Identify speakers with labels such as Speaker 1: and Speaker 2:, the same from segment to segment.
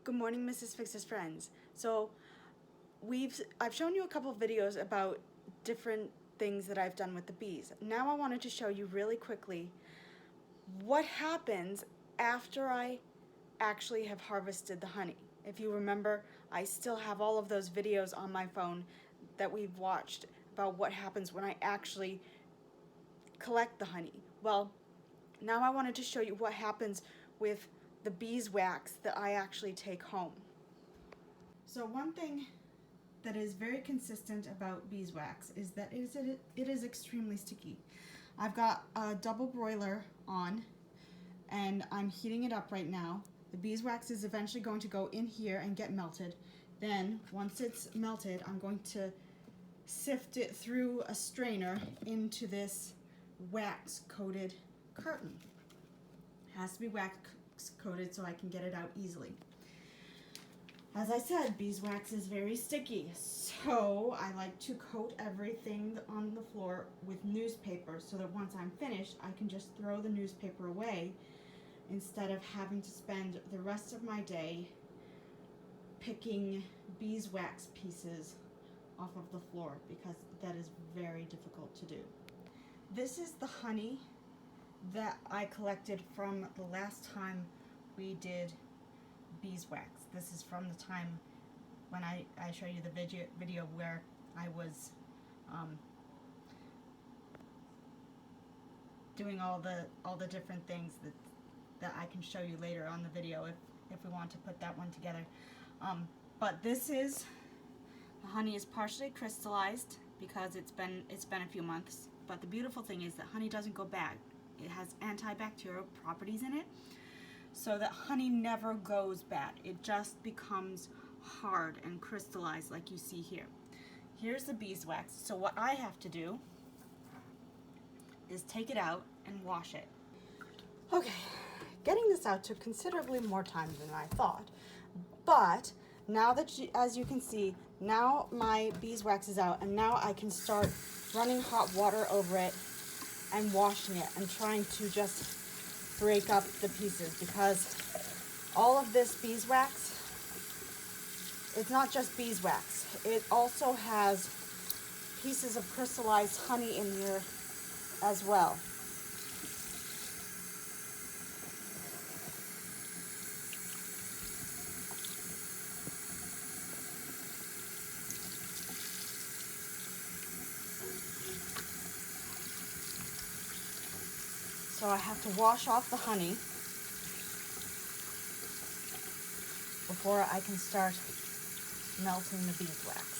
Speaker 1: Good morning, Mrs. Fix's friends. So I've shown you a couple of videos about different things that I've done with the bees. Now I wanted to show you really quickly what happens after I actually have harvested the honey. If you remember, I still have all of those videos on my phone that we've watched about what happens when I actually collect the honey. Well, now I wanted to show you what happens with the beeswax that I actually take home. So one thing that is very consistent about beeswax is that it is extremely sticky. I've got a double broiler on and I'm heating it up right now. The beeswax is eventually going to go in here and get melted. Then once it's melted, I'm going to sift it through a strainer into this wax coated curtain. It has to be wax coated so I can get it out easily. As I said, beeswax is very sticky, so I like to coat everything on the floor with newspaper so that once I'm finished, I can just throw the newspaper away instead of having to spend the rest of my day picking beeswax pieces off of the floor, because that is very difficult to do. This is the honey that I collected from the last time we did beeswax. This is from the time when I showed you the video where I was doing all the different things that I can show you later on the video if we want to put that one together. But this is, the honey is partially crystallized because it's been a few months. But the beautiful thing is that honey doesn't go bad. It has antibacterial properties in it, so that honey never goes bad. It just becomes hard and crystallized like you see here. Here's the beeswax. So what I have to do is take it out and wash it. Okay, getting this out took considerably more time than I thought, but now that as you can see, now my beeswax is out, and now I can start running hot water over it and washing it and trying to just break up the pieces, because all of this beeswax, it's not just beeswax, it also has pieces of crystallized honey in here as well. So I have to wash off the honey before I can start melting the beeswax.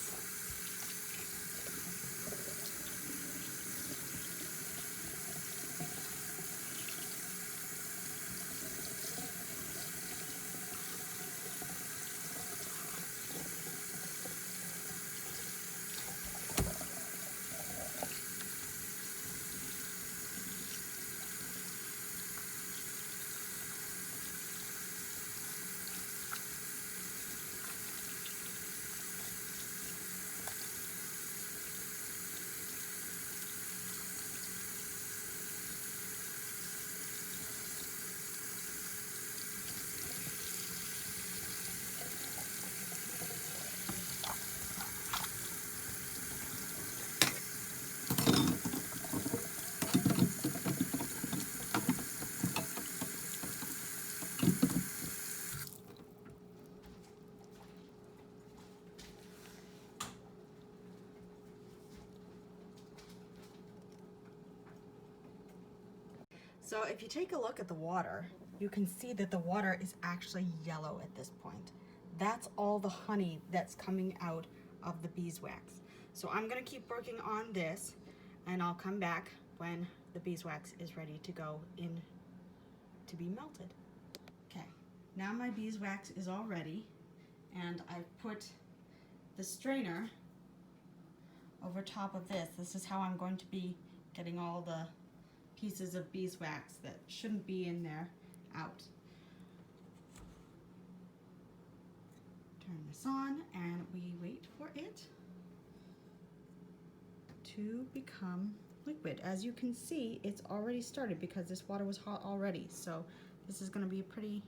Speaker 1: So if you take a look at the water, you can see that the water is actually yellow at this point. That's all the honey that's coming out of the beeswax. So I'm gonna keep working on this, and I'll come back when the beeswax is ready to go in to be melted. Okay, now my beeswax is all ready, and I've put the strainer over top of this. This is how I'm going to be getting all the pieces of beeswax that shouldn't be in there out. Turn this on and we wait for it to become liquid. As you can see, it's already started because this water was hot already. So this is going to be a pretty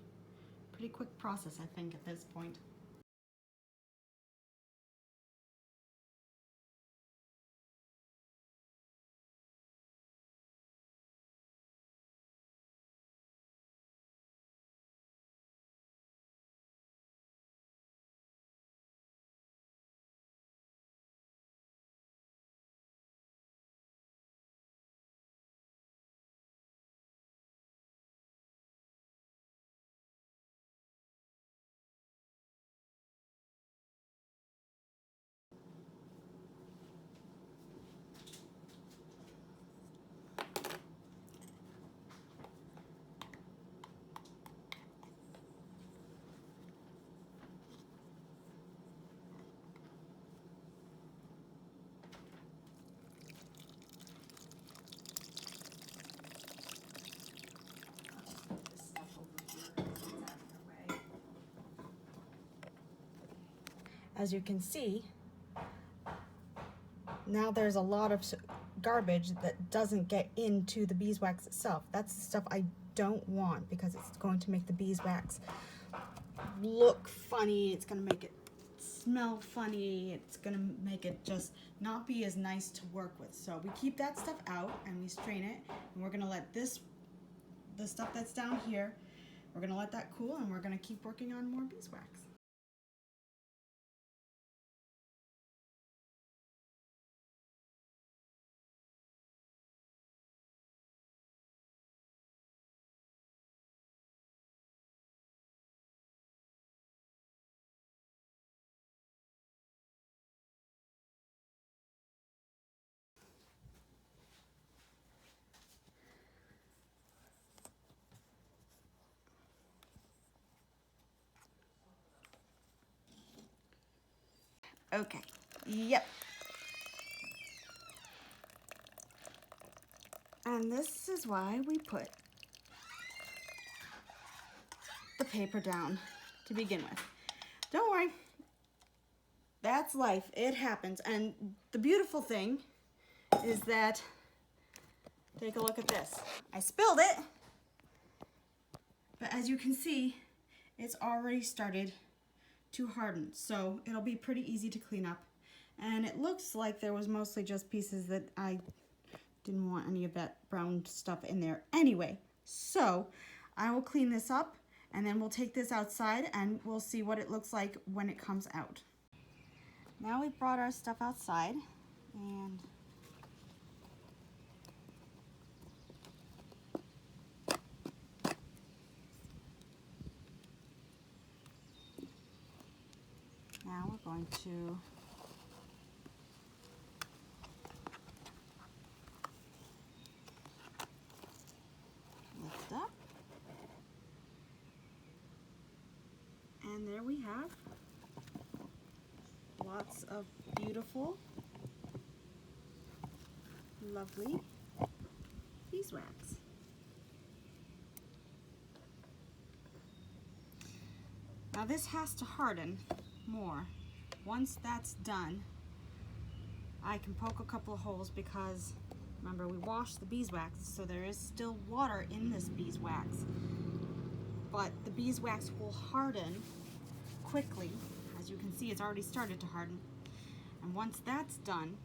Speaker 1: Pretty quick process, I think, at this point. As you can see, now there's a lot of garbage that doesn't get into the beeswax itself. That's the stuff I don't want because it's going to make the beeswax look funny. It's going to make it smell funny. It's going to make it just not be as nice to work with. So we keep that stuff out and we strain it, and we're going to let the stuff that's down here, we're going to let that cool, and we're going to keep working on more beeswax. Okay, yep. And this is why we put the paper down to begin with. Don't worry, that's life, it happens. And the beautiful thing is that, take a look at this. I spilled it, but as you can see, it's already started to harden, so it'll be pretty easy to clean up. And it looks like there was mostly just pieces that I didn't want any of that brown stuff in there anyway. So I will clean this up, and then we'll take this outside and we'll see what it looks like when it comes out. Now we've brought our stuff outside, and now we're going to lift up, and there we have lots of beautiful, lovely beeswax. Now this has to harden more. Once that's done, I can poke a couple of holes because remember we washed the beeswax, so there is still water in this beeswax. But the beeswax will harden quickly. As you can see, it's already started to harden. And once that's done,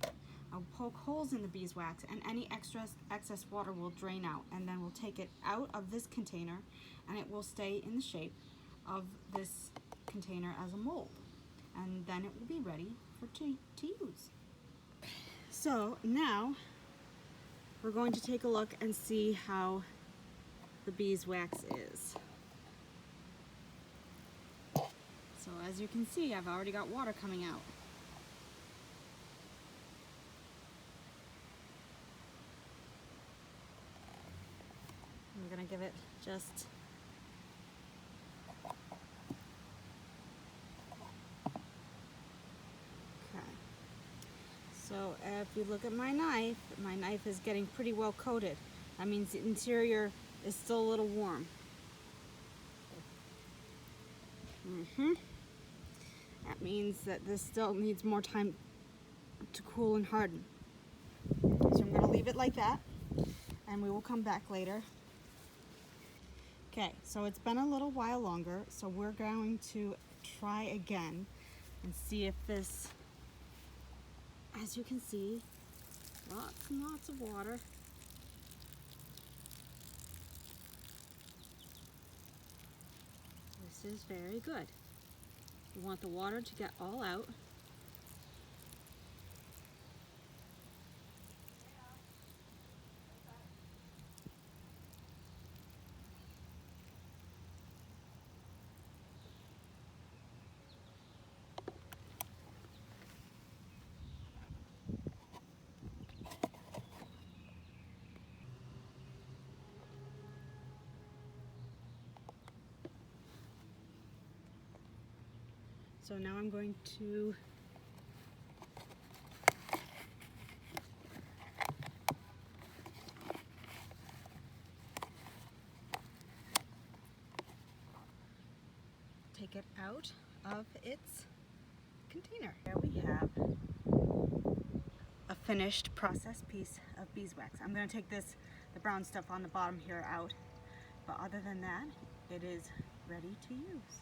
Speaker 1: I'll poke holes in the beeswax, and any excess water will drain out, and then we'll take it out of this container, and it will stay in the shape of this container as a mold, and then it will be ready to use. So now we're going to take a look and see how the beeswax is. So as you can see, I've already got water coming out. I'm gonna give it just so if you look at my knife is getting pretty well coated. That means the interior is still a little warm. That means that this still needs more time to cool and harden. So I'm going to leave it like that, and we will come back later. Okay, so it's been a little while longer, so we're going to try again and see if this, as you can see, lots and lots of water. This is very good. We want the water to get all out. So now I'm going to take it out of its container. There we have a finished processed piece of beeswax. I'm going to take the brown stuff on the bottom here out, but other than that, it is ready to use.